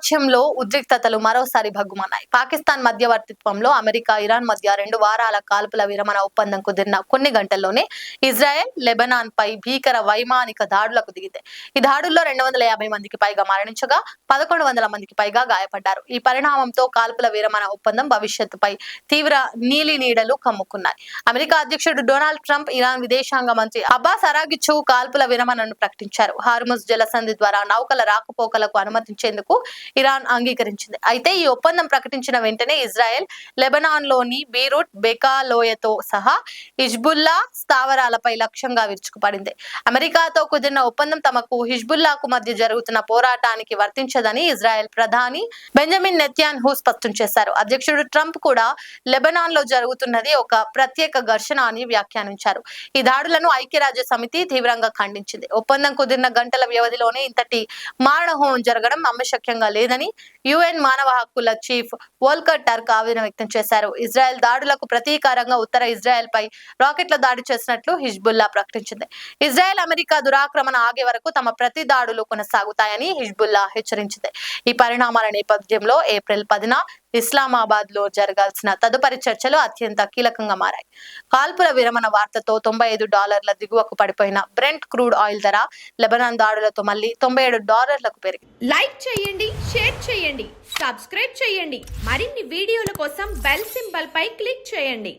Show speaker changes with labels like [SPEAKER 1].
[SPEAKER 1] ప్రాచ్యంలో ఉద్రిక్తతలు మరోసారి భగ్గుమన్నాయి. Pakistan మధ్యవర్తిత్వంలో America, Iran మధ్య 2 వారాల కాల్పుల విరమణ ఒప్పందం కుదిరిన కొన్ని గంటల్లోనే ఇజ్రాయెల్ లెబనాన్ పై భీకర వైమానిక దాడులకు దిగింది. ఈ దాడుల్లో 250 మందికి పైగా మరణించగా 1100 మందికి పైగా గాయపడ్డారు. ఈ పరిణామంతో కాల్పుల విరమణ ఒప్పందం భవిష్యత్తుపై తీవ్ర నీలి నీడలు కమ్ముకున్నాయి. అమెరికా అధ్యక్షుడు డొనాల్డ్ ట్రంప్, ఇరాన్ విదేశాంగ మంత్రి అబ్బాస్ అరాగిచు కాల్పుల విరమణను ప్రకటించారు. హార్ముజ్ జలసంధి ద్వారా నౌకల రాకపోకలకు అనుమతించేందుకు ఇరాన్ అంగీకరించింది. అయితే ఈ ఒప్పందం ప్రకటించిన వెంటనే ఇజ్రాయెల్ లెబనాన్ లోని బీరూట్, బెకా లోయతో సహా హిజ్బుల్లా స్థావరాలపై లక్ష్యంగా విరుచుకుపడింది. అమెరికాతో కుదిరిన ఒప్పందం తమకు హిజ్బుల్లాకు మధ్య జరుగుతున్న పోరాటానికి వర్తించదని ఇజ్రాయెల్ ప్రధాని బెంజమిన్ నెతన్యాహు స్పష్టం చేశారు. అధ్యక్షుడు ట్రంప్ కూడా లెబనాన్ లో జరుగుతున్నది ఒక ప్రత్యేక ఘర్షణ అని వ్యాఖ్యానించారు. ఈ దాడులను ఐక్యరాజ్య సమితి తీవ్రంగా ఖండించింది. ఒప్పందం కుదిరిన గంటల వ్యవధిలోనే ఇంతటి మారణహోమం జరగడం నమ్మశక్యంగా లేదని యుఎన్ మానవ హక్కుల చీఫ్ వోల్కర్ టర్క్ ఆవేదన వ్యక్తం చేశారు. ఇజ్రాయెల్ దాడులకు ప్రతీకారంగా ఉత్తర ఇజ్రాయెల్ పై రాకెట్ల దాడి చేసినట్లు హిజ్బుల్లా ప్రకటించింది. ఇజ్రాయెల్ అమెరికా దురాక్రమణ ఆగే వరకు తమ ప్రతి దాడులు కొనసాగుతాయని హిజ్బుల్లా హెచ్చరించింది. ఈ పరిణామాల నేపథ్యంలో ఏప్రిల్ 10న ఇస్లామాబాద్ లో జరగాల్సిన తదుపరి చర్చలు అత్యంత కీలకంగా మారాయి. కాల్పుల విరమణ వార్తతో $95 దిగువకు పడిపోయిన బ్రెంట్ క్రూడ్ ఆయిల్ ధర లెబనాన్ దాడులతో మళ్ళీ $97లకు పెరిగింది.
[SPEAKER 2] లైక్ చేయండి, షేర్ చేయండి, సబ్స్క్రైబ్ చేయండి. మరిన్ని వీడియోల కోసం బెల్ సింబల్ పై క్లిక్ చేయండి.